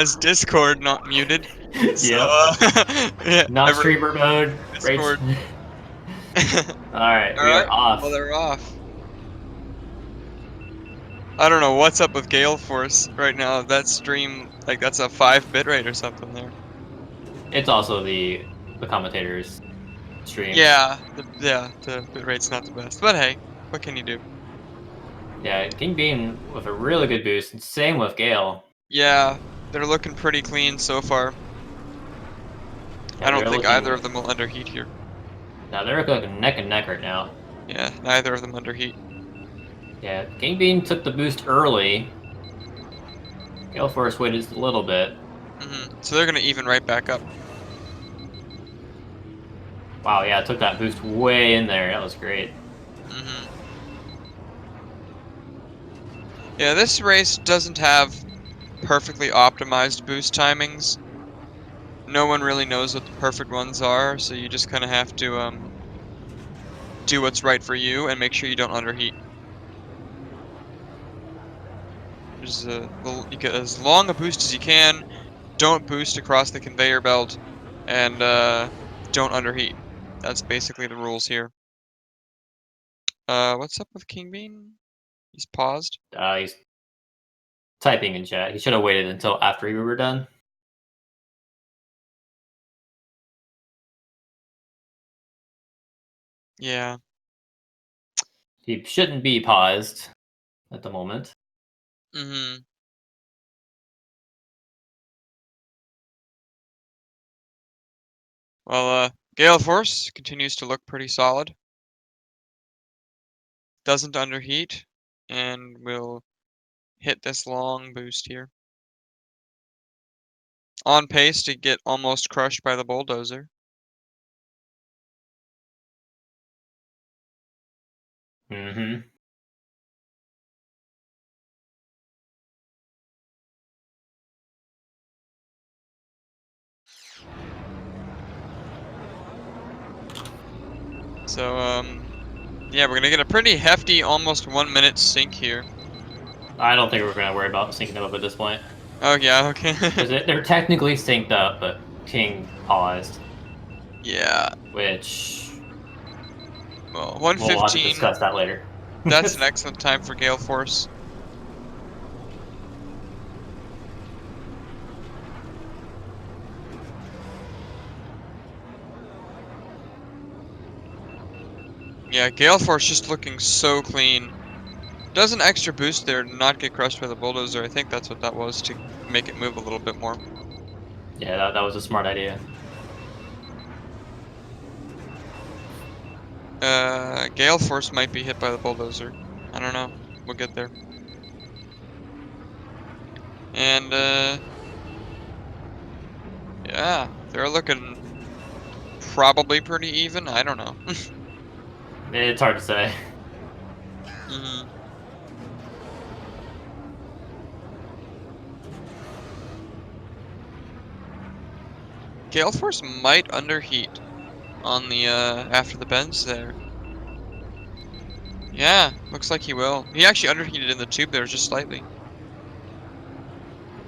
has Discord not muted. So, Yep. yeah, Not streamer mode. Rage. Discord. Alright, we are Alright, off. well, they're off. I don't know what's up with Galeforce right now. That stream, like, that's a 5 bitrate or something there. It's also the commentator's stream. Yeah, the bitrate's not the best. But hey, what can you do? Yeah, King Bean with a really good boost. Same with Gale. Yeah, they're looking pretty clean so far. I Yeah, don't they're think either looking. of them will underheat here. Now they're looking neck and neck right now. Yeah, neither of them underheat. Yeah, King Bean took the boost early. Galeforce waited just a little bit. So they're gonna even right back up. Wow, yeah, took that boost way in there. That was great. Yeah, this race doesn't have perfectly optimized boost timings. No one really knows what the perfect ones are, so you just kind of have to do what's right for you and make sure you don't underheat. Just you get as long a boost as you can. Don't boost across the conveyor belt, and don't underheat. That's basically the rules here. What's up with King Bean? He's paused. He's typing in chat. He should have waited until after we were done. Yeah. He shouldn't be paused at the moment. Well, Galeforce continues to look pretty solid. Doesn't underheat, and will hit this long boost here. On pace to get almost crushed by the bulldozer. Mm-hmm. So, yeah, we're gonna get a pretty hefty, almost 1 minute sync here. I don't think we're going to worry about syncing them up at this point. Oh, yeah, okay. Because they're technically synced up, but King paused. Yeah, Which well, we'll have to 1:15. discuss that later. That's an excellent time for Galeforce. Yeah, Galeforce just looking so clean. Does an extra boost there to not get crushed by the bulldozer. I think that's what that was, to make it move a little bit more. Yeah, that was a smart idea. Galeforce might be hit by the bulldozer. I don't know. We'll get there. And, yeah, they're looking probably pretty even. I don't know. It's hard to say. Galeforce might underheat on the, after the bends there. Yeah, looks like he will. He actually underheated in the tube there just slightly.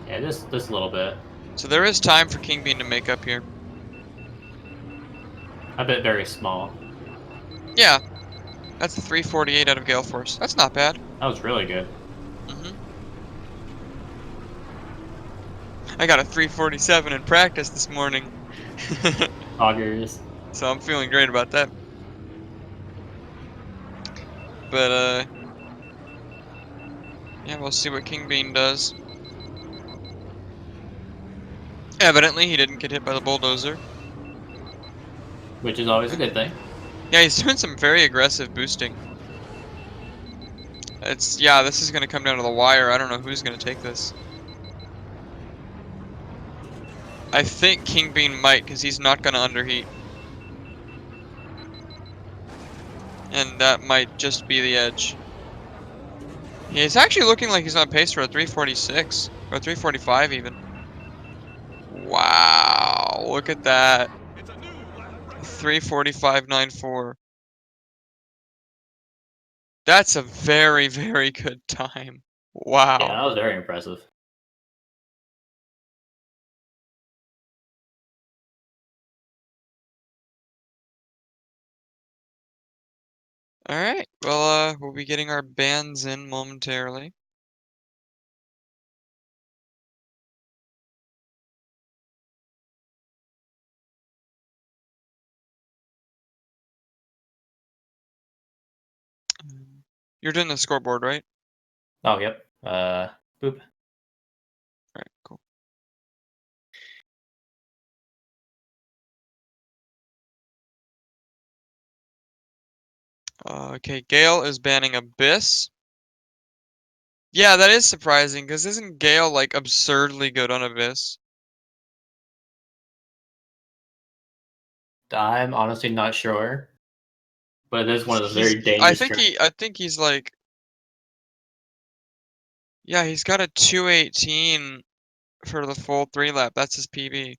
Yeah, just a little bit. So there is time for King Bean to make up here. A bit very small. Yeah, that's the 348 out of Galeforce. That's not bad. That was really good. I got a 347 in practice this morning. Augers. So I'm feeling great about that. But, yeah, we'll see what King Bean does. Evidently, he didn't get hit by the bulldozer. Which is always a good thing. Yeah, he's doing some very aggressive boosting. Yeah, this is going to come down to the wire. I don't know who's going to take this. I think King Bean might, because he's not going to underheat. And that might just be the edge. He's actually looking like he's on pace for a 346, or 345 even. Wow, look at that. 345.94. That's a very, very good time. Yeah, Wow. that was very impressive. Alright, well, we'll be getting our bands in momentarily. You're doing the scoreboard, right? Oh, yep. Boop. Alright, cool. Okay, Gale is banning Abyss. Yeah, that is surprising, because isn't Gale, like, absurdly good on Abyss? I'm honestly not sure, but it is one of those very dangerous tracks. I think he's like, yeah, he's got a 218 for the full 3-lap. That's his PB.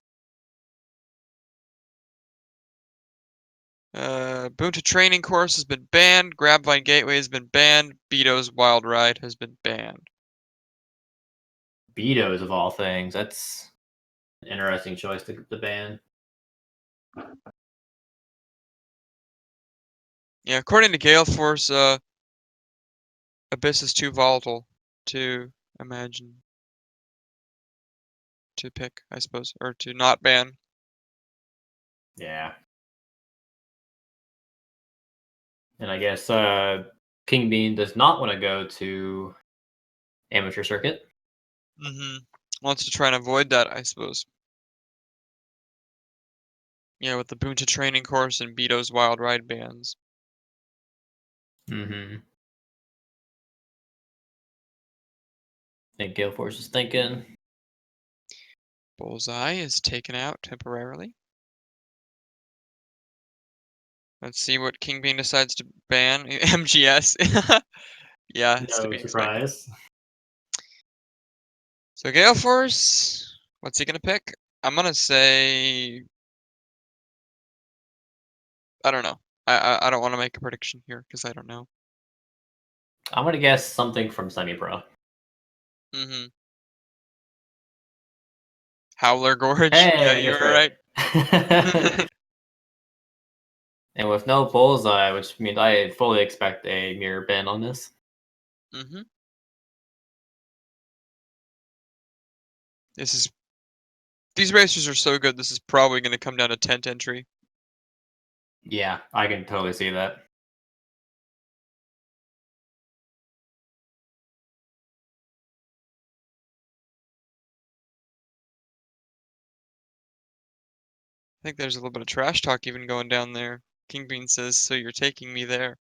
Boon to Training Course has been banned. Grabvine Gateway has been banned. Beto's Wild Ride has been banned. Betos of all things. That's an interesting choice to ban. Yeah, according to Galeforce, Abyss is too volatile to imagine to pick, I suppose, or to not ban. Yeah. And I guess King Bean does not want to go to amateur circuit. Wants to try and avoid that, I suppose. Yeah, with the Boon to Training Course and Beto's Wild Ride bans. I think Galeforce is thinking. Bullseye is taken out temporarily. Let's see what King Bean decides to ban. MGS. Yeah, it's to No be expected. surprise. So Galeforce, what's he gonna pick? I'm gonna say I don't know. I don't want to make a prediction here because I don't know. I'm gonna guess something from semi-pro. Mm-hmm. Howler Gorge. Yeah, Hey, I you guess were right. right. And with no bullseye, which means I fully expect a mirror ban on this. Mm-hmm. This is These racers are so good. This is probably going to come down to tent entry. Yeah, I can totally see that. I think there's a little bit of trash talk even going down there. King Bean says, "So you're taking me there?"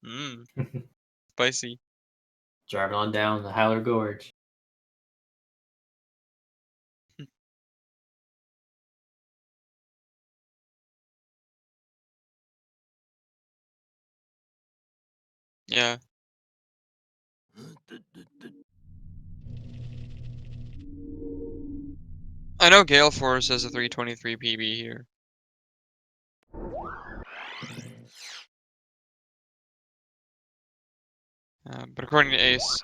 Mmm, spicy. Driving on down the Howler Gorge. Yeah. I know Galeforce has a 323 PB here. But according to Ace,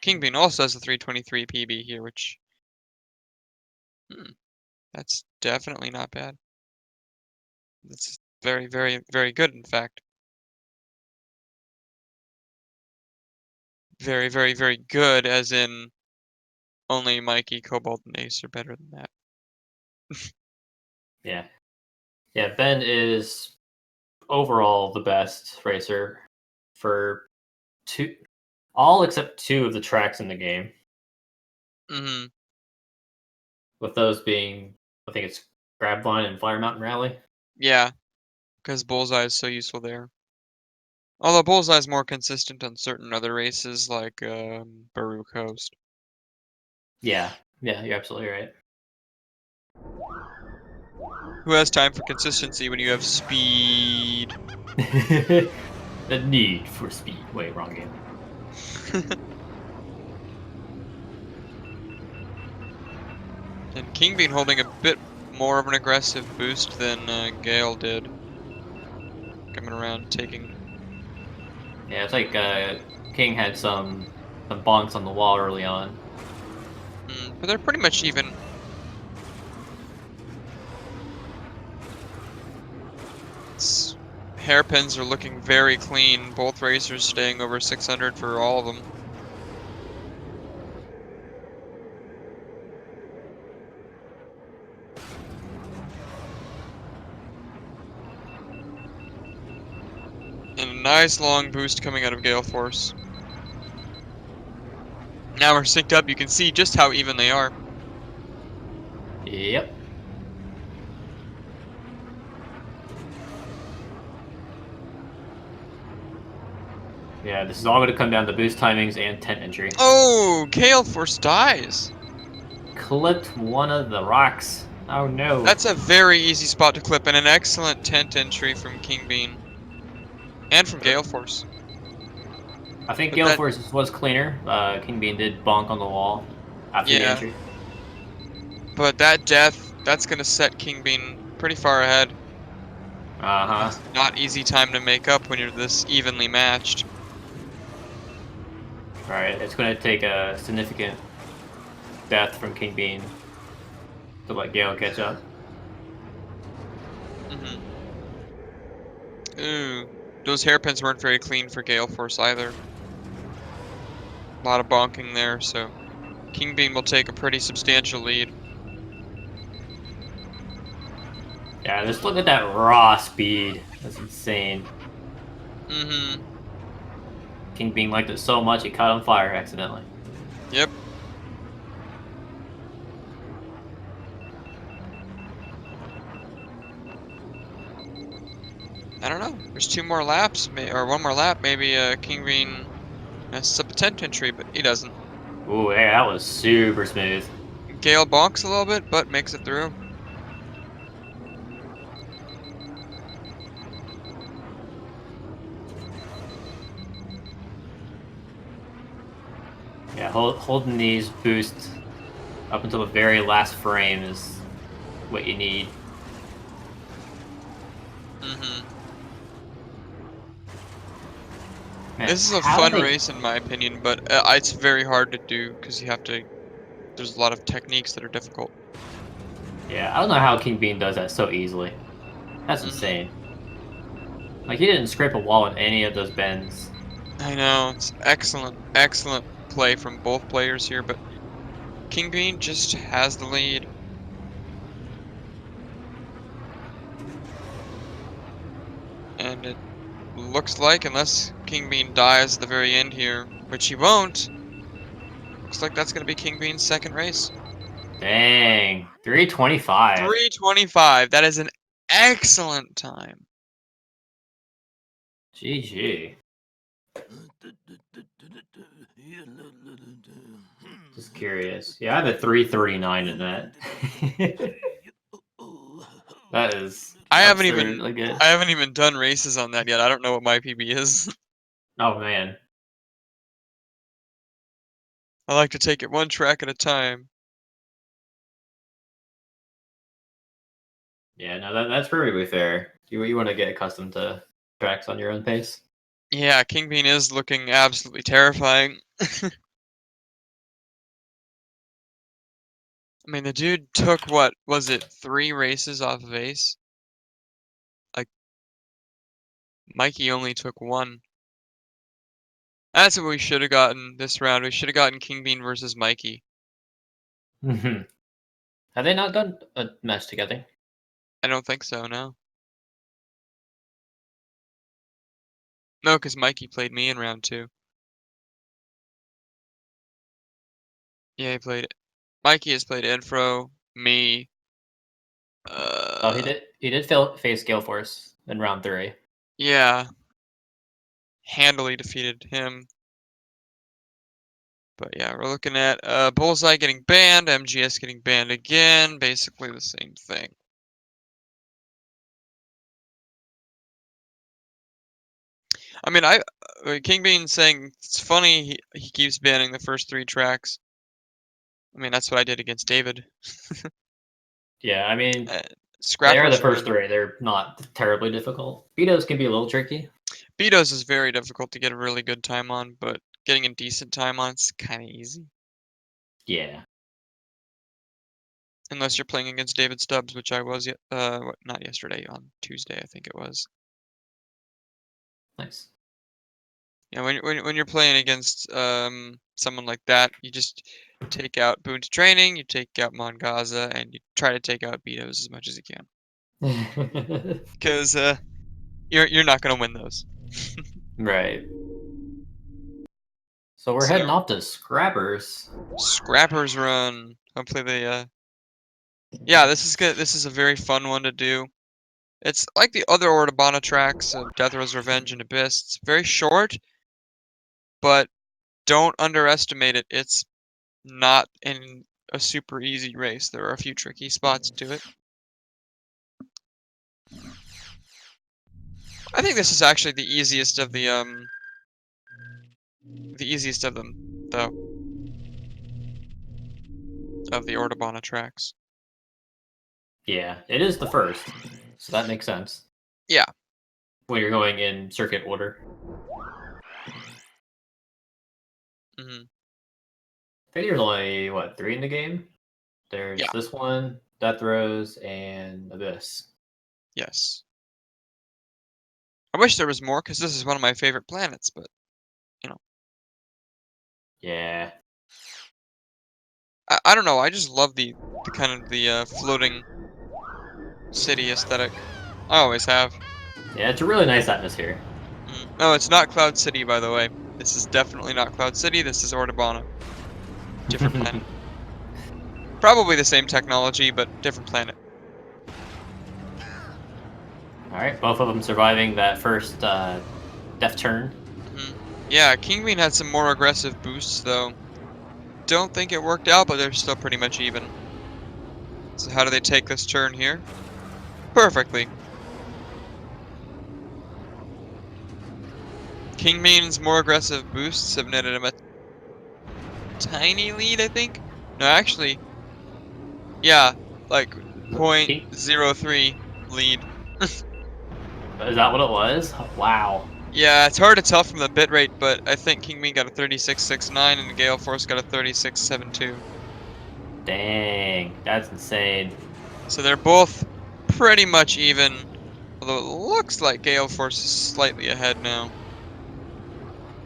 King Bean also has a 323 PB here, which that's definitely not bad. That's very, very, very good, in fact. Very, very, very good, as in only Mikey, Cobalt, and Ace are better than that. Yeah. Yeah, Ben is overall the best racer for all except two of the tracks in the game. Mm-hmm. With those being, I think it's Grabvine and Flyer Mountain Rally. Yeah, because Bullseye is so useful there. Although Bullseye's more consistent on certain other races, like Baru Coast. Yeah, yeah, you're absolutely right. Who has time for consistency when you have speed? The need for speed. Wait, wrong game. And King Bean holding a bit more of an aggressive boost than Gale did. Coming around, taking... Yeah, it's like King had some bonks on the wall early on. But they're pretty much even. Hairpins are looking very clean. Both racers staying over 600 for all of them. And a nice long boost coming out of Galeforce. Now we're synced up. You can see just how even they are. Yep. Yeah, this is all going to come down to boost timings and tent entry. Oh, Galeforce dies. Clipped one of the rocks. Oh no. That's a very easy spot to clip and an excellent tent entry from King Bean. And from Galeforce. I think But that, Galeforce was cleaner. King Bean did bonk on the wall after the yeah. entry. But that death, that's going to set King Bean pretty far ahead. Uh-huh. It's not easy time to make up when you're this evenly matched. Alright, it's going to take a significant death from King Bean to let Gale catch up. Mm-hmm. Ooh, those hairpins weren't very clean for Galeforce either. A lot of bonking there, so King Bean will take a pretty substantial lead. Yeah, just look at that raw speed. That's insane. Mm-hmm. King Bean liked it so much he caught on fire accidentally. Yep. I don't know. There's two more laps, or one more lap. Maybe King Bean messes up a tent entry, but he doesn't. Ooh, yeah, that was super smooth. Gale bonks a little bit, but makes it through. Yeah, holding these boosts up until the very last frame is what you need. Mm-hmm. Man, This is a how fun they... race in my opinion, but it's very hard to do because you have to. There's a lot of techniques that are difficult. Yeah, I don't know how King Bean does that so easily. That's Mm-hmm. insane. Like, he didn't scrape a wall in any of those bends. I know it's excellent, excellent play from both players here, but King Bean just has the lead. And it looks like, unless King Bean dies at the very end here, which he won't, looks like that's going to be King Bean's second race. Dang, 325. 3:25. That is an excellent time. GG. Just curious. Yeah, I have a 339 in that. That is I haven't even absurdly good. I haven't even done races on that yet. I don't know what my PB is. Oh man. I like to take it one track at a time. Yeah, no, that's perfectly fair. You want to get accustomed to tracks on your own pace. Yeah, King Bean is looking absolutely terrifying. I mean, the dude took, what was it, 3 races off of Ace? Like, Mikey only took 1. That's what we should have gotten this round. We should have gotten King Bean versus Mikey. Have they not done a match together? I don't think so, no. No, because Mikey played me in round 2. Yeah, he played. Mikey has played Infro, me. Oh, Uh, he did face Galeforce in round 3. yeah, handily defeated him. But yeah, we're looking at Bullseye getting banned, MGS getting banned again. Basically the same thing. I mean, King Bean saying it's funny he keeps banning the first 3 tracks. I mean, that's what I did against David. Yeah, I mean, Uh, they are the Scrappers first win. 3. They're not terribly difficult. Betos can be a little tricky. Betos is very difficult to get a really good time on, but getting a decent time on is kind of easy. Yeah. Unless you're playing against David Stubbs, which I was, not yesterday, on Tuesday, I think it was. Nice. Yeah, when you're playing against someone like that, you just take out Boon's Training, you take out Mongaza, and you try to take out Betos as much as you can. Because you're not gonna win those. Right. So we're So heading off to Scrappers. Scrappers Run. Hopefully they yeah, this is good. This is a very fun one to do. It's like the other Ordabana tracks of Death Row's Revenge and Abyss. It's very short, but don't underestimate it. It's not in a super easy race. There are a few tricky spots to it. I think this is actually the easiest of the easiest of them, though, of the Ordabana tracks. Yeah, it is the first, so that makes sense. Yeah. When you're going in circuit order. Hmm. I think there's only, what, 3 in the game? There's Yeah. this one, Death Rose, and Abyss. Yes. I wish there was more because this is one of my favorite planets, but you know, Yeah. I don't know. I just love the kind of the floating city aesthetic. I always have. Yeah, it's a really nice atmosphere. No, it's not Cloud City, by the way. This is definitely not Cloud City. This is Ordabana. Different planet. Probably the same technology, but different planet. Alright, both of them surviving that first death turn. Hmm. Yeah, King Bean had some more aggressive boosts, though. Don't think it worked out, but they're still pretty much even. So how do they take this turn here? Perfectly. King Bean's more aggressive boosts have netted him a tiny lead, I think. No, actually, yeah, like King, 0.03 lead. is that what it was? Wow. Yeah, it's hard to tell from the bitrate, but I think King Bean got a 36.69 and Galeforce got a 36.72. Dang, that's insane. So they're both pretty much even, although it looks like Galeforce is slightly ahead now.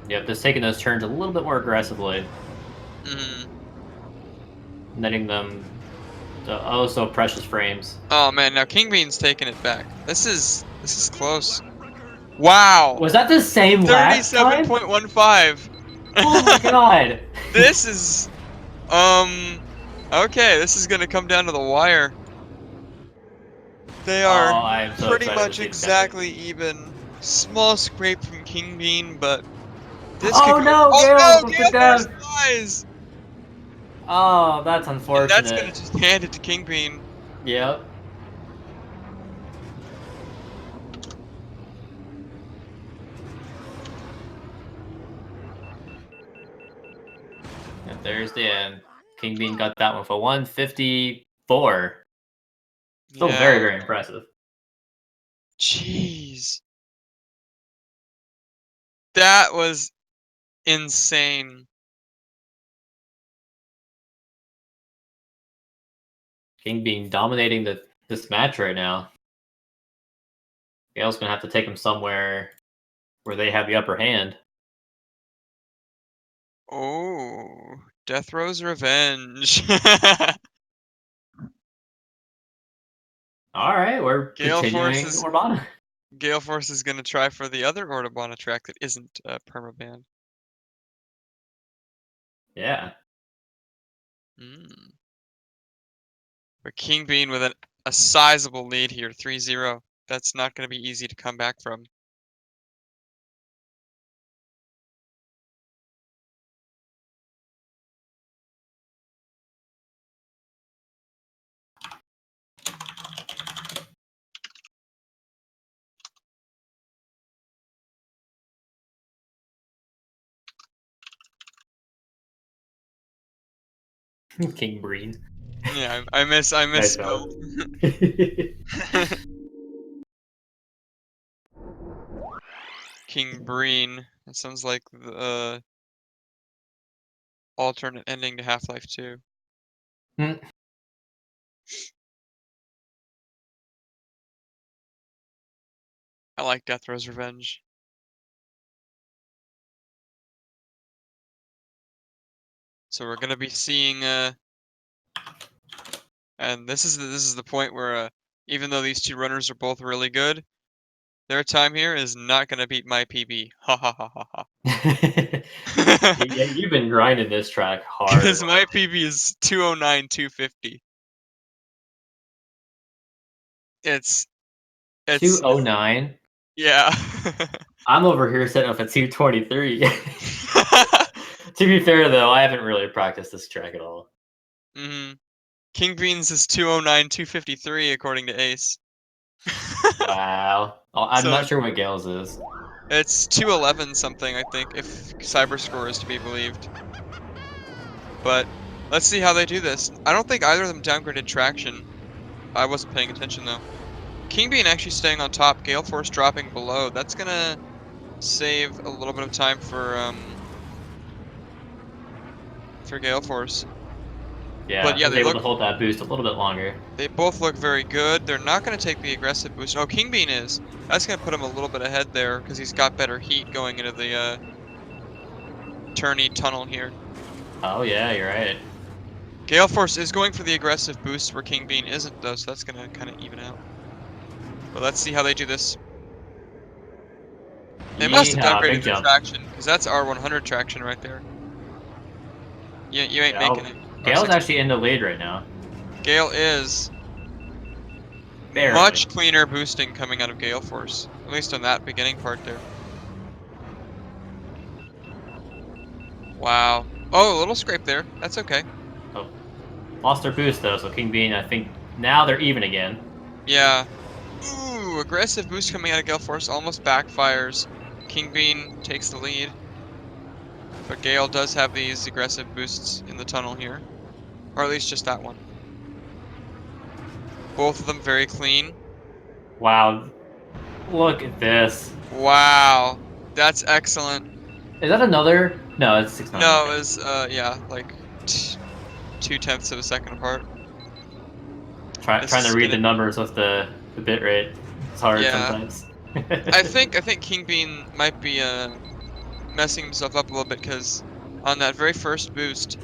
Yep, just taking those turns a little bit more aggressively, Mm. netting them the oh so precious frames. Oh man, now King Bean's taking it back. This is close. Wow, Was that the same last time? 37.15. Oh my god! This is okay, this is gonna come down to the wire. They Oh, are I am so pretty excited to much see this epic. exactly even. Small scrape from King Bean, but this could Oh go. no, Oh Gales no, with the Gale Force death! dies! Oh, that's And that's gonna unfortunate. just hand it to King Bean. Yep. And there's the end. King Bean got that one for 154. Still very, Yeah. very impressive. Jeez. That was insane. King Bean dominating this match right now. Gale's gonna have to take him somewhere where they have the upper hand. Oh, Death Row's Revenge. All right, we're Gale Force continuing is Urbana. Gale Force is gonna try for the other Ordabana track that isn't permabanned. Yeah. Mm. But King Bean with a sizable lead here, 3-0. That's not going to be easy to come back from. King Breen. Yeah, I Nice misspelled. spell. King Breen. That sounds like the alternate ending to Half-Life 2. I like Death Row's Revenge. So we're gonna be seeing and this is the point where even though these two runners are both really good, their time here is not gonna beat my PB. Ha ha ha ha ha. Yeah, you've been grinding this track hard Because my lately. PB is 209.250. It's 209. yeah. I'm over here setting up at 223. To be fair, though, I haven't really practiced this track at all. Mhm. King Beans is 209.253 according to Ace. Wow. Oh, I'm So not sure what Gale's is. it's 211 something, I think, if Cyberscore is to be believed. But let's see how they do this. I don't think either of them downgraded traction. I wasn't paying attention though. King Bean actually staying on top, Galeforce dropping below. That's gonna save a little bit of time for Galeforce. But Yeah, yeah, he's able to hold that boost a little bit longer. they both look very good. They're not gonna take the aggressive boost. Oh, King Bean is. That's gonna put him a little bit ahead there because he's got better heat going into the turny tunnel here. Oh, yeah, you're right. Galeforce is going for the aggressive boost where King Bean isn't though, so that's gonna kind of even out. But let's see how they do this. They must have Yeehaw, downgraded big their jump. traction because that's R100 traction right there. You ain't Yeah, making it. Gale's R60. actually in the lead right now. Gale is Barely. much cleaner boosting coming out of Galeforce, at least on that beginning part there. Wow. Oh, a little scrape there. That's okay. Oh, lost their boost, though, so King Bean, I think now they're even again. Yeah. Ooh, aggressive boost coming out of Galeforce almost backfires. King Bean takes the lead. But Gale does have these aggressive boosts in the tunnel here. Or at least just that one. Both of them very clean. Wow, look at this. Wow. That's excellent. Is that another? No, it's 6-9, No, okay. it was, yeah, like 2/10 of a second apart. This Trying to is read the gonna, numbers with the bit rate. It's hard yeah. sometimes. I think King Bean might be messing himself up a little bit because on that very first boost,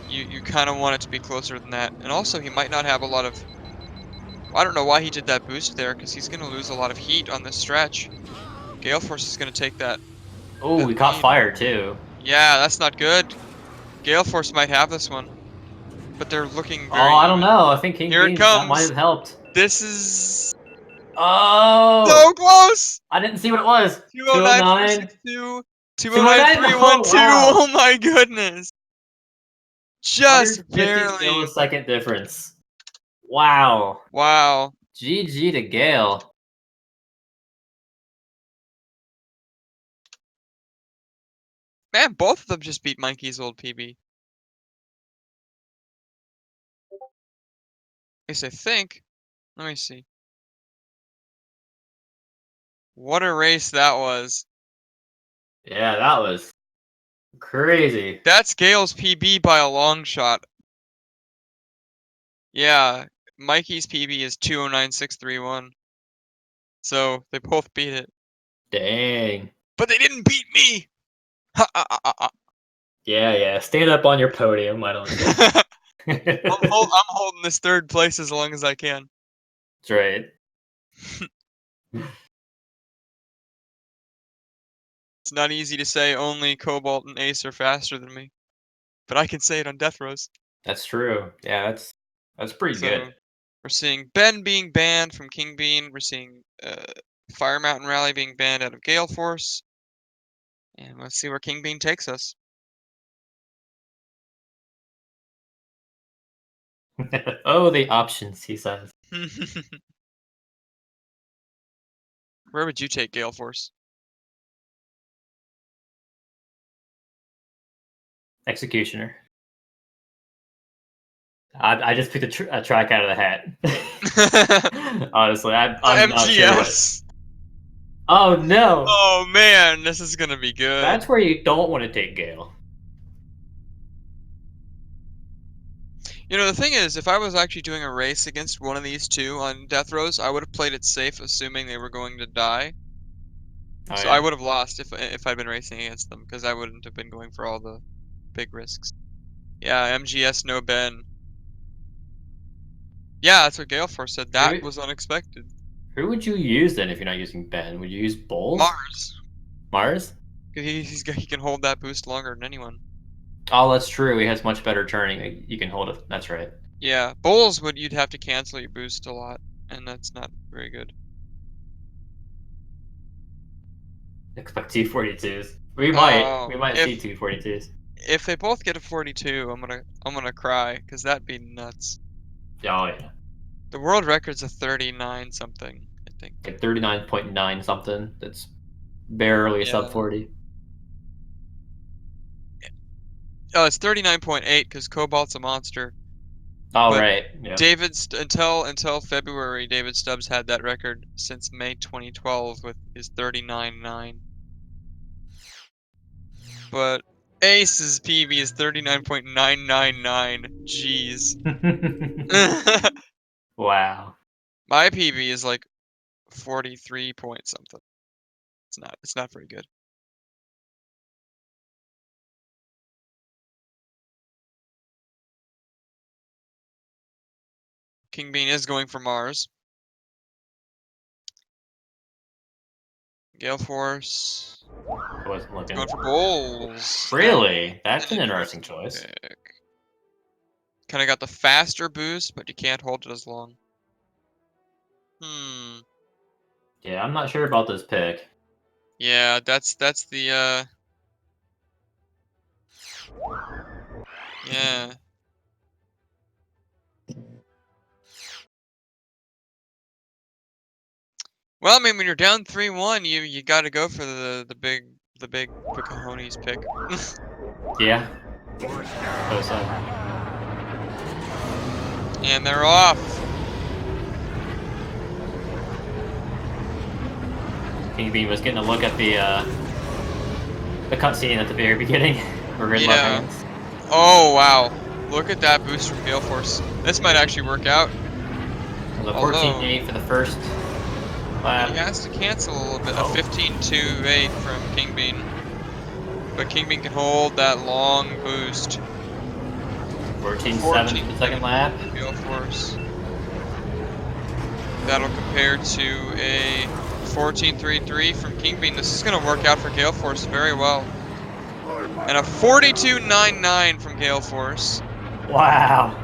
you kind of want it to be closer than that, and also he might not have a lot of. I don't know why he did that boost there because he's gonna lose a lot of heat on this stretch. Galeforce is gonna take Oh, that we caught lead. fire too. Yeah, that's not good. Galeforce might have this one, but they're looking Oh, very I don't even. know. I think King Here it Bean that might comes. have helped. This is Oh, so close. I didn't see what it was. 209, 209.462, 209. Oh 209.312. wow, Oh my goodness. Just 150 barely. millisecond difference. Wow. Wow. GG to Gale. Man, both of them just beat Mikey's old PB. At least I think. Let me see. What a race that was. Yeah, that was crazy. That's Gale's PB by a long shot. Yeah, Mikey's PB is 209.631. So they both beat it. Dang. But they didn't beat me! Ha, ha, ha, ha, Yeah. Stand up on your podium, why don't you? ha. That's I'm holding this third place as long as I can. right. It's not easy to say only Cobalt and Ace are faster than me. But I can say it on Death Rows. That's true. Yeah, that's pretty good. So we're seeing Ben being banned from King Bean. We're seeing Fire Mountain Rally being banned out of Galeforce. And let's see where King Bean takes us. Oh, the options, he says. Where would you take Galeforce? Executioner. I just picked a track out of the hat. Honestly, I'm not sure what. MGS. Oh no, Oh man, this is gonna be good. that's where you don't want to take Gale. You know, the thing is, if I was actually doing a race against one of these two on Death Rows, I would have played it safe, assuming they were going to die. Oh So I yeah. would have lost if I'd been racing against them, because I wouldn't have been going for all the big risks. Yeah, MGS no Ben. Yeah, that's what Galeforce said. That Who was unexpected. who would you use then if you're not using Ben? Would you use Bowles? Mars. Mars? He can hold that boost longer than anyone. Oh, that's true. He has much better turning. You can hold it. That's right. Yeah, Bowls you'd have to cancel your boost a lot, and that's not very good. Expect 242s. We might. Oh, We might see 242s. if they both get a 42, I'm gonna cry because that'd be nuts. Oh yeah. The world record's a 39 something, I think. Like 39.9 something. That's barely sub Yeah. 40. Oh, it's 39.8 because Cobalt's a monster. Oh But right. Yeah. until February, David Stubbs had that record since May 2012 with his 39.9. But Ace's PB is 39.999. Jeez. Wow. My PB is like 43 point something. It's not very good. King Bean is going for Mars. Galeforce I wasn't looking. going for Bulls. Really? That's An an interesting interesting choice. pick. Kind of got the faster boost, but you can't hold it as long. Hmm. Yeah, I'm not sure about this pick. Yeah, that's the yeah. Well, I mean, when you're down 3-1, you got to go for the big cojones pick. Yeah. So. And they're off. King Bean was getting a look at the cutscene at the very beginning. We're in left Yeah. hands. Oh wow! Look at that boost from Galeforce. This might actually work out. The Although 14.8 for the first lap. he has to cancel a little bit. A 15.28 from King Bean. But King Bean can hold that long boost. 14.7 for the second lap. Galeforce. That'll compare to a 14.33 from King Bean. This is going to work out for Galeforce very well. And a 42.99 from Galeforce. Wow.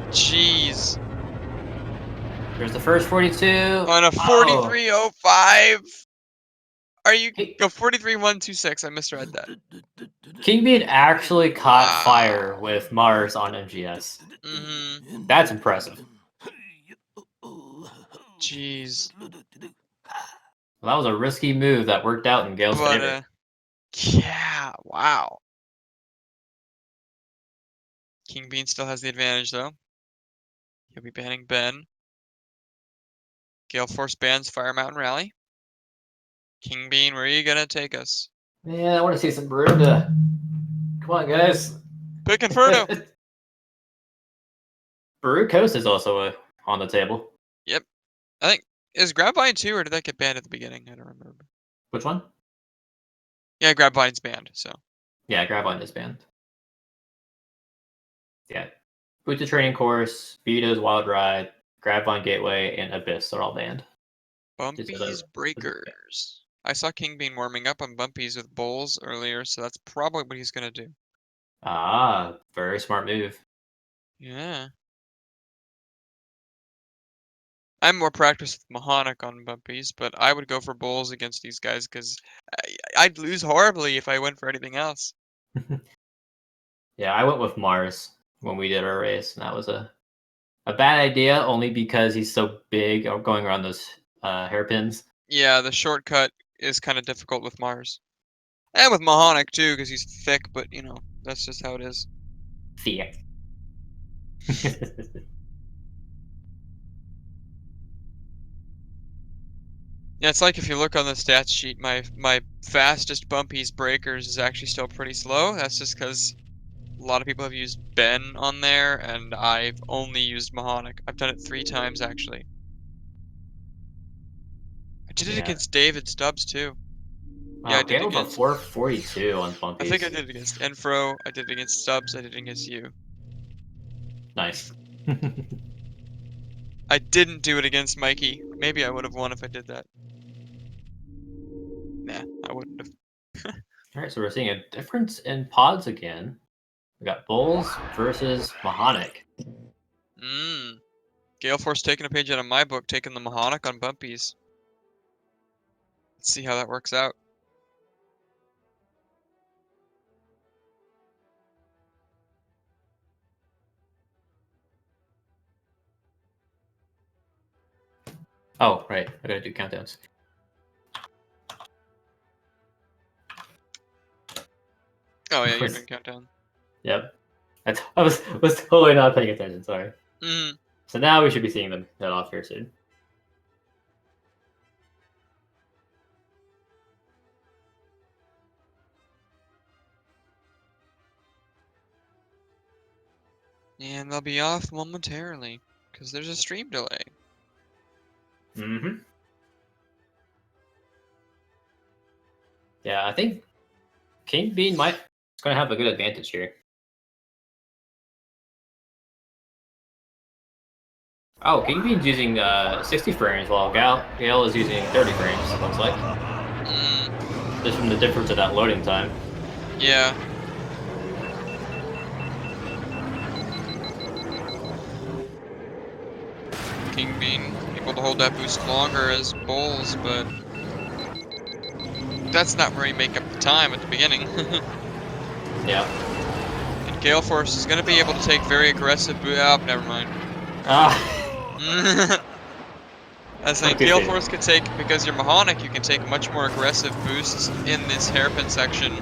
Jeez. There's the first 42. On a 43.05. Are you Hey. go 43.126? I misread that. King Bean actually caught Wow. fire with Mars on MGS. That's impressive. Jeez. Well, that was a risky move that worked out in Gale's favor. Yeah, wow. King Bean still has the advantage though. He'll be banning Ben. Galeforce bans Fire Mountain Rally. King Bean, where are you gonna take us? Yeah, I want to see some Bermuda. Come on, guys. Pick Inferno. Baru Coast is also on the table. Yep. I think is Grabvine 2 or did that get banned at the beginning? I don't remember. Which one? Yeah, Grabvine's banned, so. Yeah, Grabline is banned. Yeah. Boot the Training Course, Vito's Wild Ride, Grabvine Gateway, and Abyss are all banned. Bumpy's Breakers. I saw King Bean warming up on Bumpy's with Bowls earlier, so that's probably what he's gonna do. Ah, very smart move. Yeah. I'm more practiced with Mahonic on Bumpy's, but I would go for Bowls against these guys because I'd lose horribly if I went for anything else. Yeah, I went with Mars when we did our race, and that was a bad idea only because he's so big going around those hairpins. Yeah, the shortcut is kind of difficult with Mars. And with Mahonic too, because he's thick, but you know, that's just how it is. Thick. Yeah, it's like if you look on the stats sheet, my fastest Bumpy's Breakers is actually still pretty slow. That's just because a lot of people have used Ben on there, and I've only used Mahonic. I've done it 3 times actually. I did it against David Stubbs too. Yeah, Wow, I did Gale it with a against. 442 on I think I Bumpy's. did it against Enfro. I did it against Stubbs. I did it against you. Nice. I didn't do it against Mikey. Maybe I would have won if I did that. Nah, I wouldn't have. Alright, so we're seeing a difference in pods again. We got Bulls versus Mahonic. Galeforce taking a page out of my book, taking the Mahonic on bumpies. Let's see how that works out. Oh, right. I gotta do countdowns. Oh yeah, you're doing countdown. Yep. I was totally not paying attention, sorry. Mm. So now we should be seeing them head off here soon. And they'll be off momentarily, because there's a stream delay. Mm-hmm. Yeah, I think King Bean is going to have a good advantage here. Oh, King Bean's using 60 frames while Gale is using 30 frames, it looks like. Just from the difference of that loading time. Yeah. King Bean able to hold that boost longer as Bulls, but that's not where you make up the time at the beginning. Yeah. And Galeforce is going to be able to take very aggressive never mind. I was saying Galeforce could take, because you're Mahonic, you can take much more aggressive boosts in this hairpin section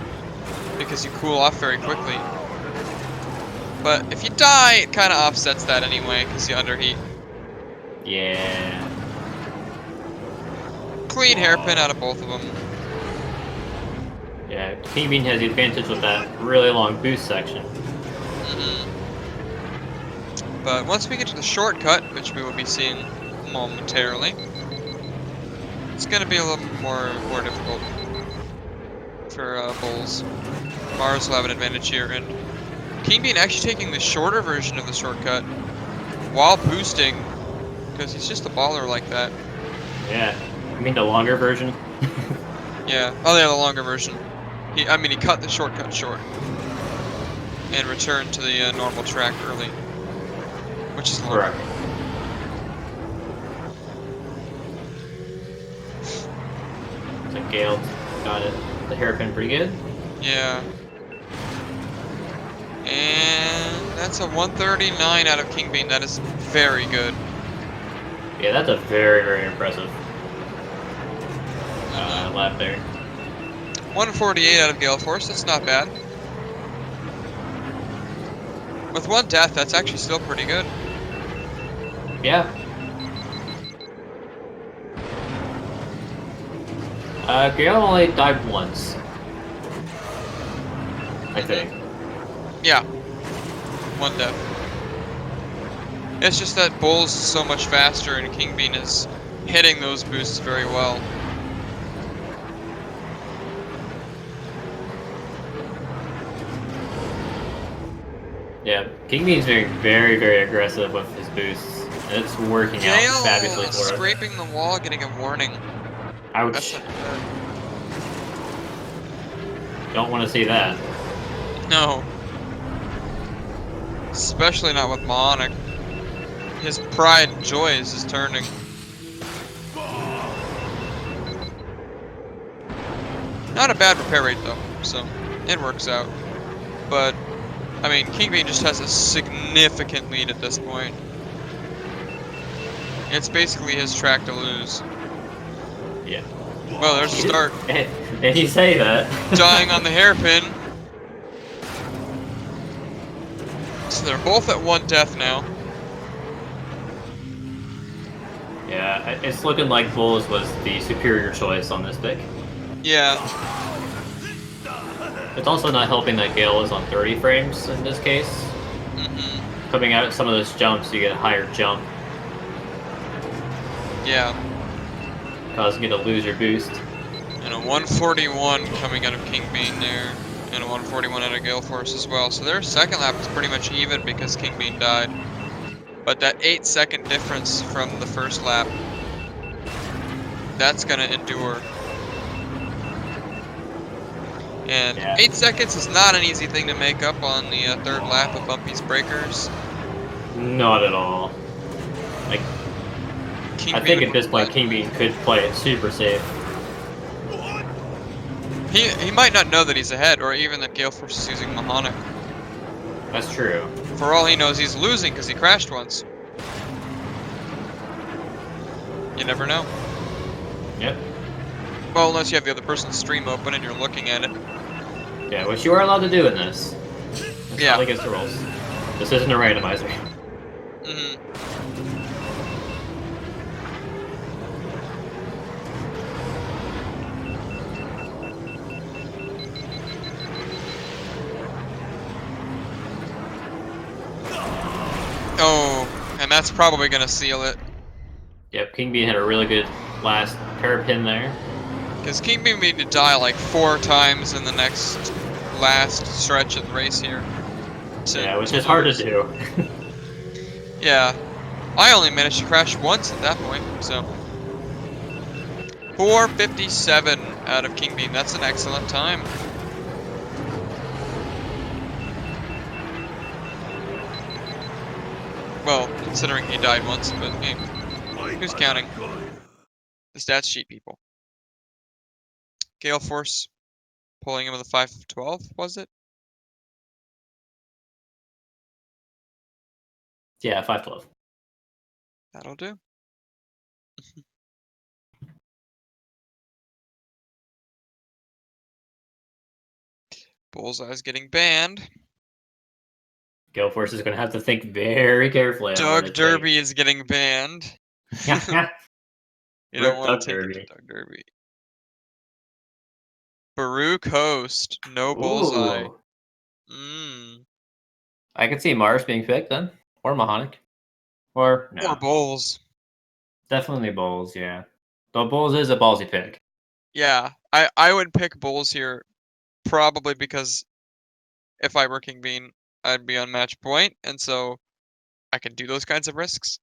because you cool off very quickly. But if you die, it kind of offsets that anyway because you underheat. Yeah. Clean hairpin out of both of them. Yeah, King Bean has the advantage with that really long boost section. But once we get to the shortcut, which we will be seeing momentarily, it's going to be a little more difficult for Bulls. Mars will have an advantage here, and King Bean actually taking the shorter version of the shortcut while boosting, because he's just a baller like that. Yeah, I mean the longer version? Yeah, oh yeah, the longer version. He cut the shortcut short and returned to the normal track early, which is longer. Correct. So Gale got it. The hairpin pretty good. Yeah. And that's a 139 out of King Bean. That is very good. Yeah, that's a very, very impressive lap there. 148 out of Galeforce. That's not bad. With one death, that's actually still pretty good. Yeah. Gale only died once, I think. Yeah. One death. It's just that Bull's so much faster and King Bean is hitting those boosts very well. Yeah, King Bean's very, very, very aggressive with his boosts, and it's working out fabulously for him. Scraping the wall, getting a warning. Ouch. Don't want to see that. No. Especially not with Mahonic. His pride and joy is his turning. Not a bad repair rate though, so it works out. But, I mean, King Bean just has a significant lead at this point. It's basically his track to lose. Yeah. Well, there's a start. And you say that. Dying on the hairpin. So they're both at one death now. Yeah, it's looking like Bulls was the superior choice on this pick. Yeah. It's also not helping that Gale is on 30 frames in this case. Coming out of some of those jumps, you get a higher jump. Yeah. Causing you to lose your boost. And a 141 coming out of King Bean there. And a 141 out of Galeforce as well. So their second lap was pretty much even because King Bean died. But that 8-second difference from the first lap, that's going to endure. And Yeah. 8 seconds is not an easy thing to make up on the third lap of Bumpy's breakers. Not at all. Like, King I Bean think at this point, King Bean could play it super safe. He might not know that he's ahead, or even that Galeforce is using Mahonic. That's true. For all he knows, he's losing because he crashed once. You never know. Yep. Well, unless you have the other person's stream open and you're looking at it. Yeah, which you are allowed to do in this. It's Yeah. not against the rules. This isn't a randomizer. Mm-hmm. Oh, and that's probably going to seal it. Yep, King Bean had a really good last hairpin there. Because King Bean need to die like 4 times in the last stretch of the race here. Yeah, which is hard to do. Yeah. I only managed to crash once at that point, so. 4:57 out of King Bean. That's an excellent time. Well, considering he died once, but hey, who's counting? The stats sheet people. Galeforce pulling him with a 5:12, was it? Yeah, 5:12. That'll do. Bullseye's getting banned. Galeforce is going to have to think very carefully. Doug Derby is getting banned. You don't want to take it to Doug Derby. Baruch Host, no Bullseye. I could see Mars being picked then, or Mahonic, or no. Or Bulls. Definitely Bulls, yeah. Though Bulls is a ballsy pick. Yeah, I would pick Bulls here, probably because if I were King Bean, I'd be on match point, and so I can do those kinds of risks.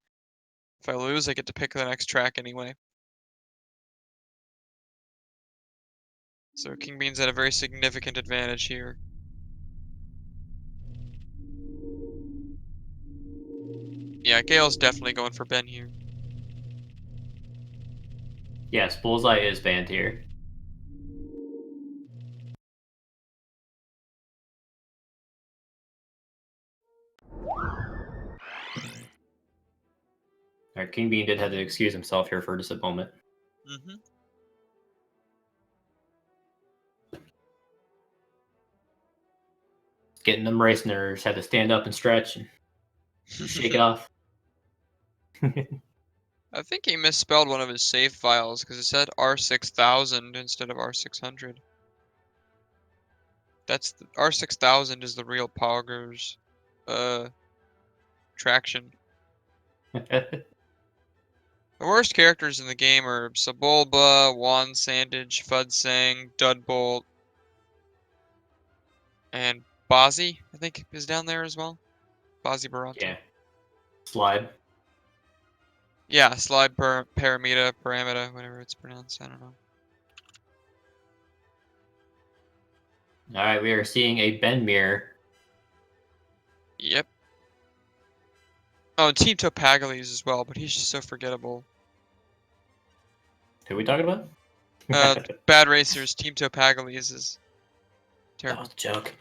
If I lose, I get to pick the next track anyway. So King Bean's at a very significant advantage here. Yeah, Gale's definitely going for Ben here. Yes, Bullseye is banned here. Alright, King Bean did have to excuse himself here for just a moment. Mm-hmm. Getting them race nerves, had to stand up and stretch and shake it off. I think he misspelled one of his save files because it said R6000 instead of R600. That's the, R6000 is the real Poggers traction. The worst characters in the game are Sebulba, Juan Sandage, Fudsang, Dudbolt, and Bozzy, I think, is down there as well. Bozzy Barata. Yeah. Slide. Yeah, Slide Paramita, whatever it's pronounced, I don't know. Alright, we are seeing a Ben mirror. Yep. Oh, Team Topagales as well, but he's just so forgettable. Who are we talking about? Bad Racers, Team Topagales is terrible. That was a joke.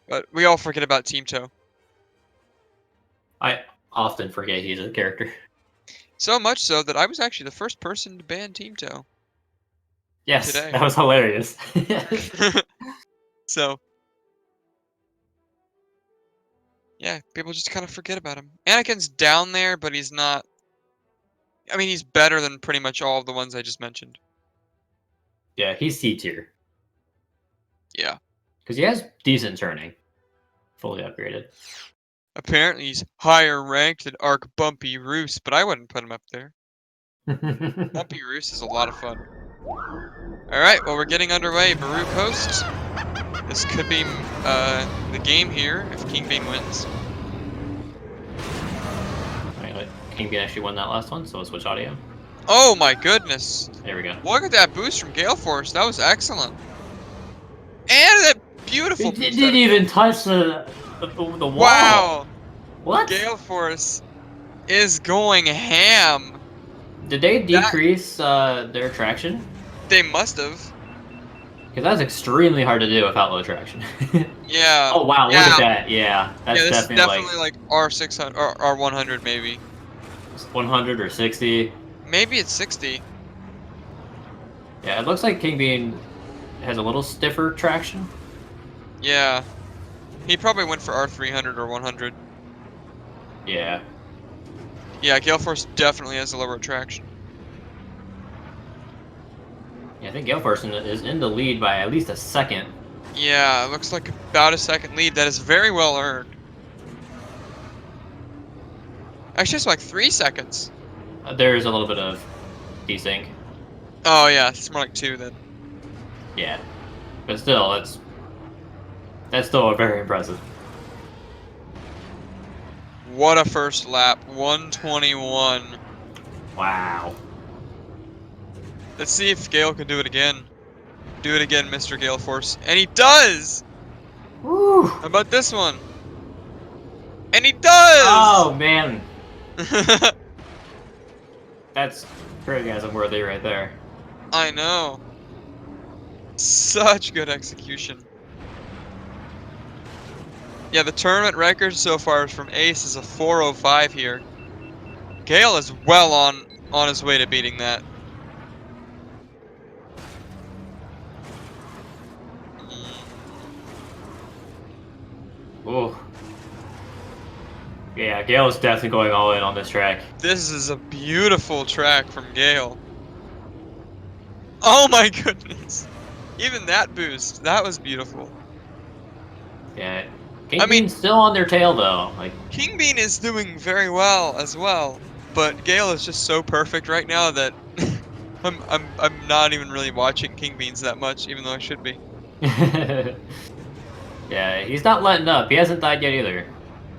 But we all forget about Team Toe. I often forget he's a character. So much so that I was actually the first person to ban Team Toe. Yes, Today. that was hilarious. So, yeah, people just kind of forget about him. Anakin's down there, but he's not. I mean, he's better than pretty much all of the ones I just mentioned. Yeah, he's C tier. Yeah. Because he has decent turning. Fully upgraded. Apparently, he's higher ranked than Arc Bumpy Roos, but I wouldn't put him up there. Bumpy Roos is a lot of fun. Alright, well, we're getting underway. Baruch hosts. This could be the game here if King Bean wins. Wait, King Bean actually won that last one, so we'll switch audio. Oh my goodness! There we go. Look at that boost from Galeforce. That was excellent. And that beautiful It boost. didn't even touch the wall. Wow! What? Galeforce is going ham. Did they decrease their traction? They must have. Because that's extremely hard to do without low traction. Yeah. Oh wow, Yeah. look at that. Yeah, that's Yeah, this is definitely definitely like R600 or R100 maybe. 100 or 60. Maybe it's 60. Yeah, it looks like King Bean has a little stiffer traction. Yeah. He probably went for R300 or 100. Yeah. Yeah, Galeforce definitely has a lower traction. Yeah, I think Galeforce is in the lead by at least a second. Yeah, it looks like about a second lead. That is very well earned. Actually, it's like 3 seconds. There's a little bit of desync. Oh yeah, it's more like 2 then. Yeah, but still, that's still very impressive. What a first lap, 121. Wow. Let's see if Gale can do it again. Do it again, Mr. Galeforce. And he does! Woo! How about this one? And he does! Oh, man. That's orgasm worthy right there. I know. Such good execution. Yeah, the tournament record so far from Ace is a 4:05 here. Gale is well on his way to beating that. Ooh. Yeah, Gale is definitely going all in on this track. This is a beautiful track from Gale. Oh my goodness. Even that boost, that was beautiful. Yeah. King Bean's still on their tail though. Like King Bean is doing very well as well, but Gale is just so perfect right now that I'm not even really watching King Beans that much, even though I should be. Yeah, he's not letting up. He hasn't died yet either.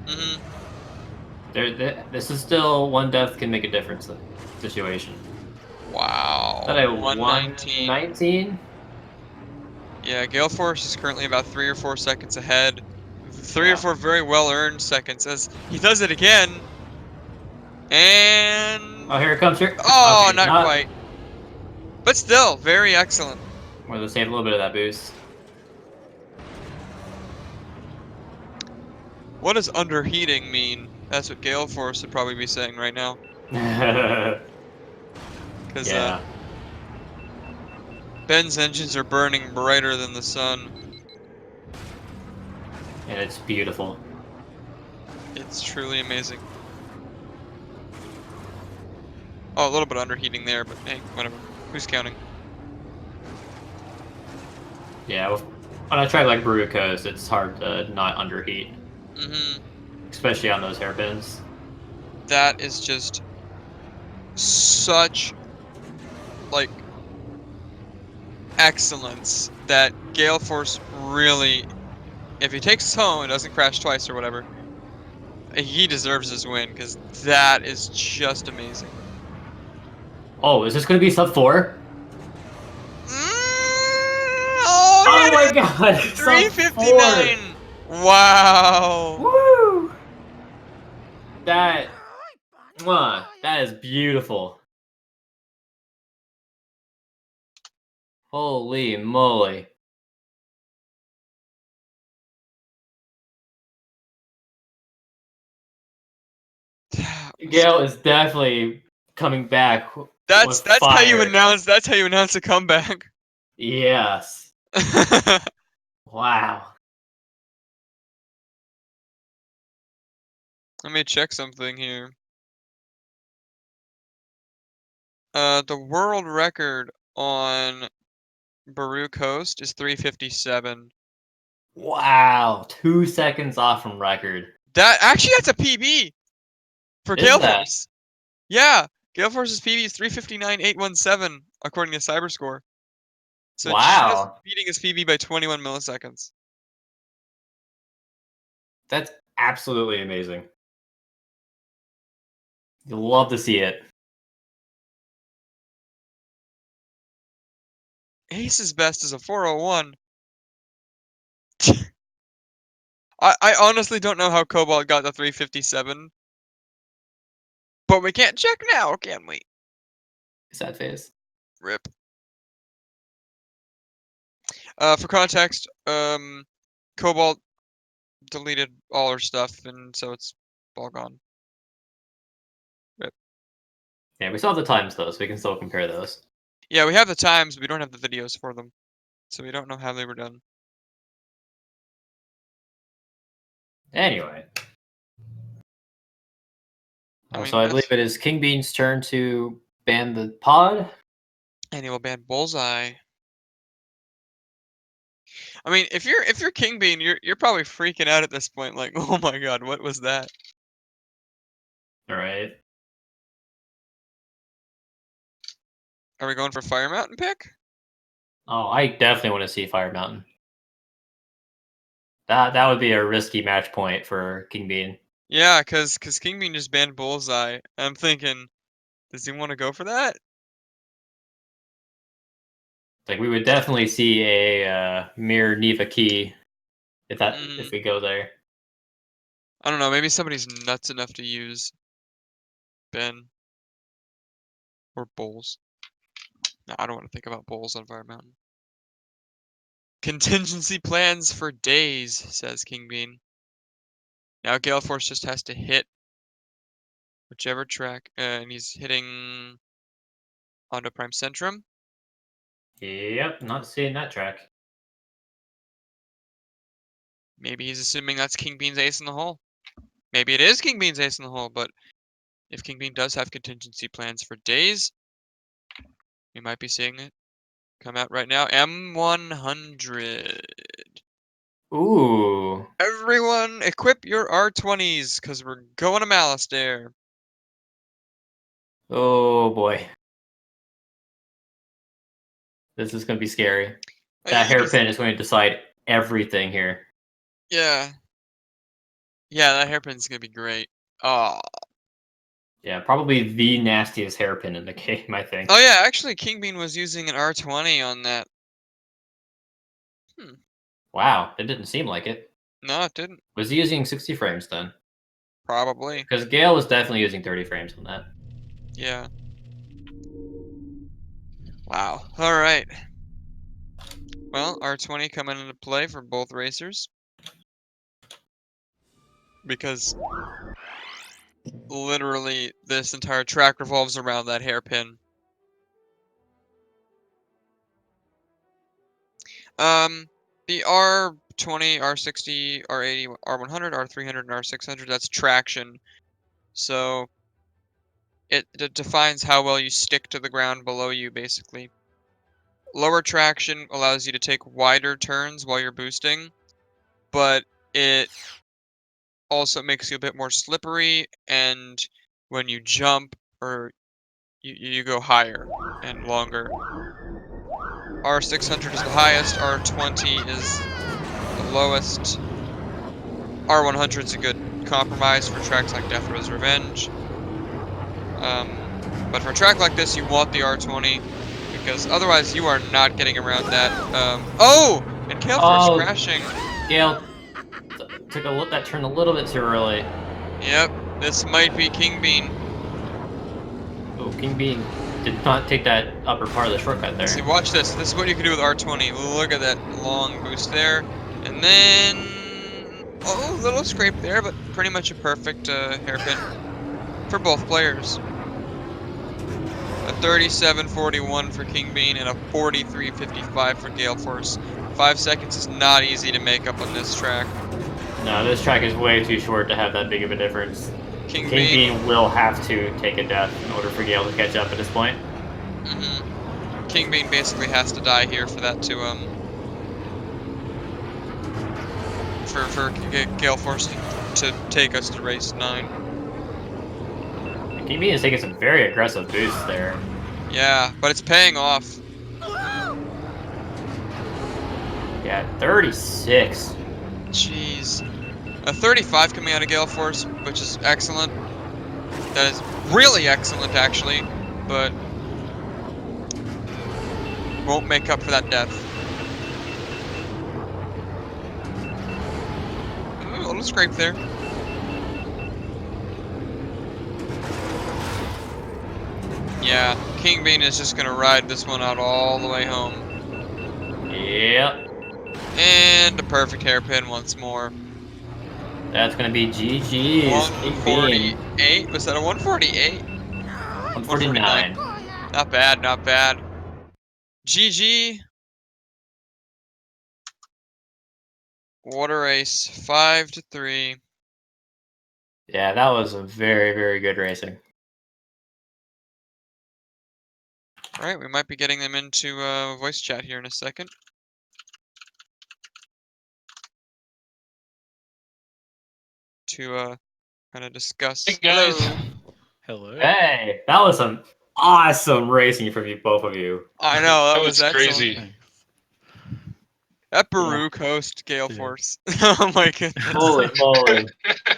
Mhm. This is still one death can make a difference situation. Wow. Is that a 119. 119? Yeah, Galeforce is currently about 3 or 4 seconds ahead. 3 or 4 very well earned seconds as he does it again. And oh, here it comes. Here. Oh, okay, not quite. But still, very excellent. We're gonna save a little bit of that boost. What does underheating mean? That's what Galeforce would probably be saying right now. Because yeah. Ben's engines are burning brighter than the sun. And it's beautiful. It's truly amazing. Oh, a little bit underheating there, but hey, whatever. Who's counting? Yeah, on a track like Baru Coast, it's hard to not underheat. Mm-hmm. Especially on those hairpins. That is just such, like, excellence that Galeforce really, if he takes us home and doesn't crash twice or whatever, he deserves his win, because that is just amazing. Oh, is this going to be sub 4? Oh my god! 359! Wow! Woo! That is beautiful. Holy moly. Gale is definitely coming back. That's fire. how you announce a comeback. Yes. Wow. Let me check something here. The world record on Baru Coast is 357. Wow. 2 seconds off from record. That's a PB for Galeforce. Yeah, Galeforce's PB is 359.817 according to Cyberscore. So just Wow. beating his PB by 21 milliseconds. That's absolutely amazing. You'll love to see it. Ace's best is a 401. I honestly don't know how Cobalt got the 357. But we can't check now, can we? Sad face. Rip. For context, Cobalt deleted all her stuff, and so it's all gone. Rip. Yeah, we still have the times though, so we can still compare those. Yeah, we have the times, but we don't have the videos for them. So we don't know how they were done. Anyway. I mean, So I believe it is King Bean's turn to ban the pod. And he will ban Bullseye. I mean, if you're King Bean, you're probably freaking out at this point, like, oh my god, what was that? Alright. Are we going for Fire Mountain pick? Oh, I definitely want to see Fire Mountain. That would be a risky match point for King Bean. Yeah, cause King Bean just banned Bullseye. I'm thinking, does he want to go for that? Like we would definitely see a mirror Neva key if we go there. I don't know. Maybe somebody's nuts enough to use Ben or Bulls. No, I don't want to think about Bulls on Fire Mountain. Contingency plans for days, says King Bean. Now Galeforce just has to hit whichever track, and he's hitting onto Prime Centrum. Yep, not seeing that track. Maybe he's assuming that's King Bean's ace in the hole. Maybe it is King Bean's ace in the hole, but if King Bean does have contingency plans for days, we might be seeing it come out right now. M100. Ooh. Everyone, equip your R20s, because we're going to Malastare. Oh boy. This is going to be scary. That hairpin is going to decide everything here. Yeah. Yeah, that hairpin's going to be great. Oh. Yeah, probably the nastiest hairpin in the game, I think. Oh yeah, actually King Bean was using an R20 on that. Wow, it didn't seem like it. No, it didn't. Was he using 60 frames then? Probably. Because Gale was definitely using 30 frames on that. Yeah. Wow. Alright. Well, R20 coming into play for both racers. Because literally this entire track revolves around that hairpin. The R20, R60, R80, R100, R300, and R600, that's traction. So it defines how well you stick to the ground below you, basically. Lower traction allows you to take wider turns while you're boosting, but it also makes you a bit more slippery, and when you jump, or you go higher and longer. R600 is the highest, R20 is the lowest. R100 is a good compromise for tracks like Death Row's Revenge. But for a track like this, you want the R20, because otherwise you are not getting around that. Oh! And Galeforce crashing. Gale took that turn a little bit too early. Yep, this might be King Bean. Oh, King Bean did not take that upper part of the shortcut there. See, watch this. This is what you can do with R20. Look at that long boost there. And then... oh, a little scrape there, but pretty much a perfect hairpin for both players. A 37.41 for King Bean and a 43.55 for Galeforce. 5 seconds is not easy to make up on this track. No, this track is way too short to have that big of a difference. King Bean will have to take a death in order for Gale to catch up at this point. King Bean basically has to die here for that to for Galeforce to take us to race 9. King Bean is taking some very aggressive boosts there. Yeah, but it's paying off. Yeah, 36. Jeez. A 35 coming out of Galeforce, which is excellent. That is really excellent, actually, but won't make up for that death. Ooh, a little scrape there. Yeah, King Bean is just gonna ride this one out all the way home. Yep. And a perfect hairpin once more. That's gonna be GG's. King Bean. 148? Was that a 148? 149. Not bad, not bad. GG. Water race 5-3. Yeah, that was a very, very good racing. All right, we might be getting them into voice chat here in a second. To kind of discuss. Hey guys. Hello. Hey, that was some awesome racing from you, both of you. I know, that That was was excellent. crazy. That Baru coast Gale Force. Yeah. Oh my goodness. Holy moly.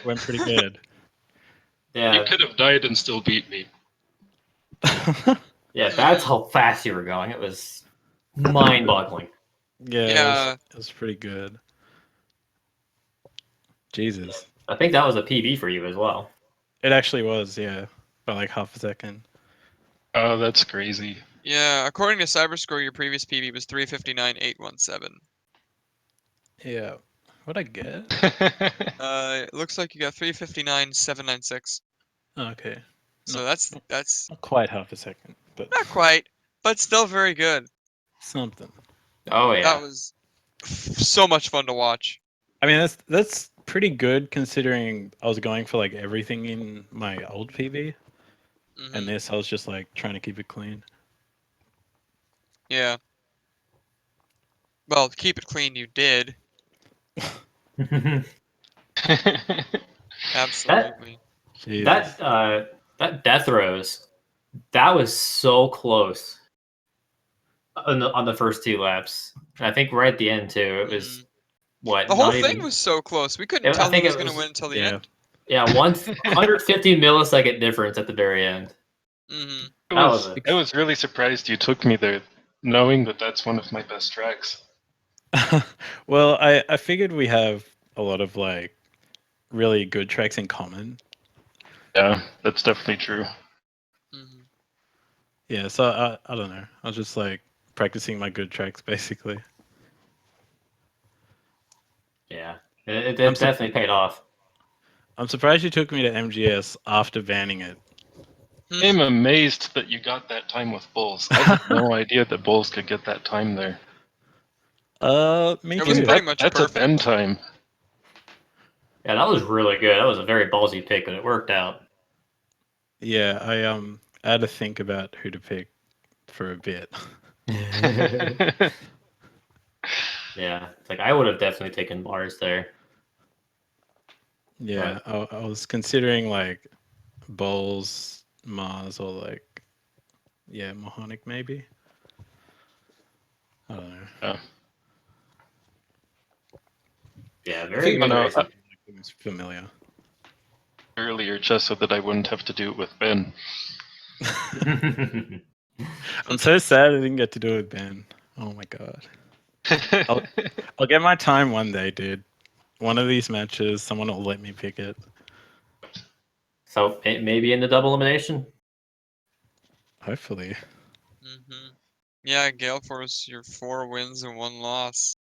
Went pretty good. You Yeah, could have died and still beat me. yeah, that's how fast you were going. It was mind-boggling. Yeah. It was pretty good. Jesus. I think that was a PB for you as well. It actually was, yeah. By like half a second. Oh, that's crazy. Yeah, according to Cyberscore, your previous PB was 359.817. Yeah. What'd I get? It looks like you got 359.796. Oh, okay. So that's Not quite half a second, but not quite, but still very good. something. Oh yeah. That was so much fun to watch. I mean, that's pretty good considering I was going for like everything in my old PB, and this I was just like trying to keep it clean. Yeah. Well, to keep it clean, you did. Absolutely. That death rose, that was so close on the first 2 laps. And I think right at the end too, it was what? The whole not thing even, was so close. We couldn't tell who was going to win until the end. Yeah, 150 millisecond difference at the very end. I was really surprised you took me there, knowing that that's one of my best tracks. Well, I figured we have a lot of like really good tracks in common. Yeah, that's definitely true. Yeah, so I don't know. I was just like practicing my good tracks basically. Yeah, it definitely paid off. I'm surprised you took me to MGS after banning it. I'm amazed that you got that time with Bulls. I had no idea that Bulls could get that time there. Me It too. was pretty much That's perfect. a Ben time. Yeah, that was really good. That was a very ballsy pick, but it worked out. Yeah, I had to think about who to pick for a bit. Yeah, it's like I would have definitely taken Mars there. Yeah, I was considering like Bowls, Mars, or like Mahonic maybe. I don't know. Yeah, very good racing. It was familiar. Earlier, just so that I wouldn't have to do it with Ben. I'm so sad I didn't get to do it with Ben. Oh my god. I'll get my time one day, dude. One of these matches, someone will let me pick it. So maybe in the double elimination? Hopefully. Yeah, Galeforce, your 4 wins and 1 loss.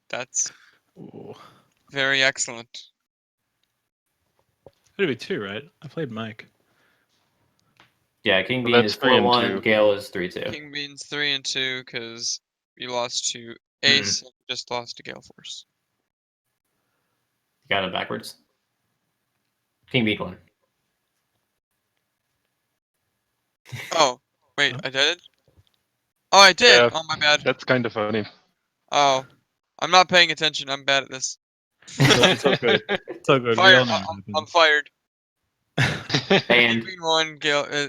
That's very excellent. It'll be 2, right? I played Mike. Yeah, King Bean is 4-1, Gale is 3-2. King Bean's 3-2 because you lost to Ace and just lost to Galeforce. You got it backwards. King Bean won. Oh, wait, I did? Oh, I did! Yeah, oh, my bad. That's kind of funny. Oh, I'm not paying attention. I'm bad at this. It's all good. It's all good. Fired. I'm fired. And King Bean won.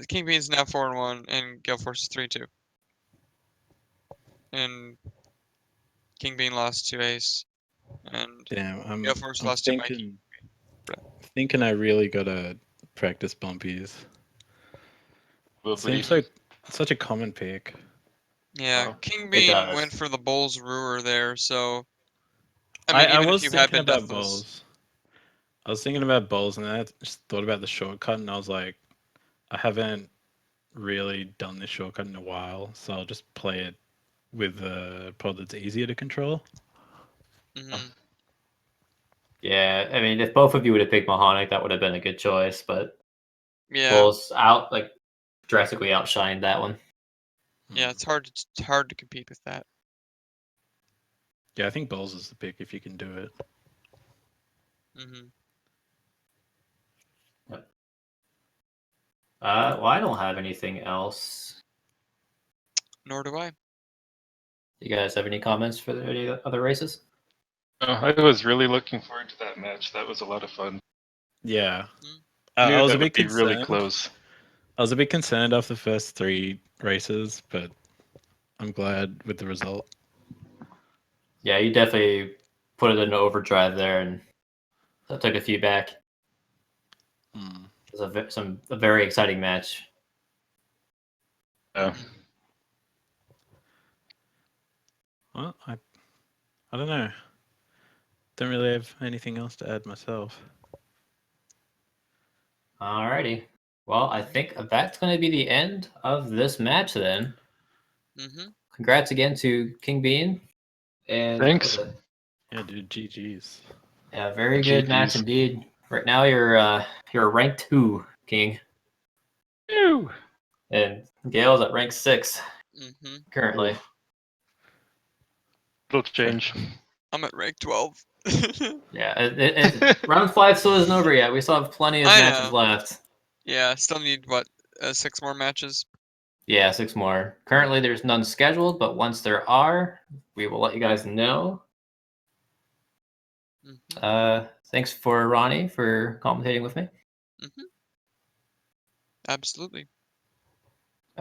King Bean's now 4-1, and Galeforce is 3-2. And King Bean lost to Ace, and Galeforce lost to Mikey. thinking I really gotta practice bumpies. Probably. Seems like such a common pick. Yeah, Wow. King It Bean does. went for the Bulls Ruer there, so I mean, I even if was you had thinking been about Deathless, bowls. I was thinking about bowls, and then I just thought about the shortcut, and I was like, I haven't really done this shortcut in a while, so I'll just play it with a pod that's easier to control. mhm. Yeah, I mean, if both of you would have picked Mahonic, that would have been a good choice. But Yeah, Bulls out like drastically outshined that one. yeah, it's hard to compete with that. Yeah, I think bowls is the pick if you can do it. Hmm. Well, I don't have anything else. Nor do I. You guys have any comments for any other races? I was really looking forward to that match. That was a lot of fun. Yeah, Mm. I I knew was that a would bit be concerned. really close. I was a bit concerned after the first 3 races, but I'm glad with the result. Yeah, you definitely put it in overdrive there, and that took a few back. Hmm. It was a very exciting match. Yeah. Well, I don't know. Don't really have anything else to add myself. Alrighty. Well, I think that's going to be the end of this match then. Hmm. Congrats again to King Bean. And that was Thanks. Yeah, dude, GG's. a very good match GGs. indeed. Right now you're rank 2, King. Ew. And Gale's at rank 6 Hmm. currently. It'll change. I'm at rank 12. Yeah, round 5 still isn't over yet. We still have plenty of I matches know. left. Yeah, still need what 6 more matches. Yeah, 6 more. Currently, there's none scheduled, but once there are, we will let you guys know. Hmm. Thanks for Ronnie for commentating with me. Hmm. Absolutely.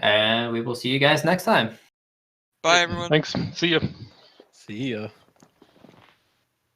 And we will see you guys next time. Bye, Yep. everyone. Thanks. See ya. See ya.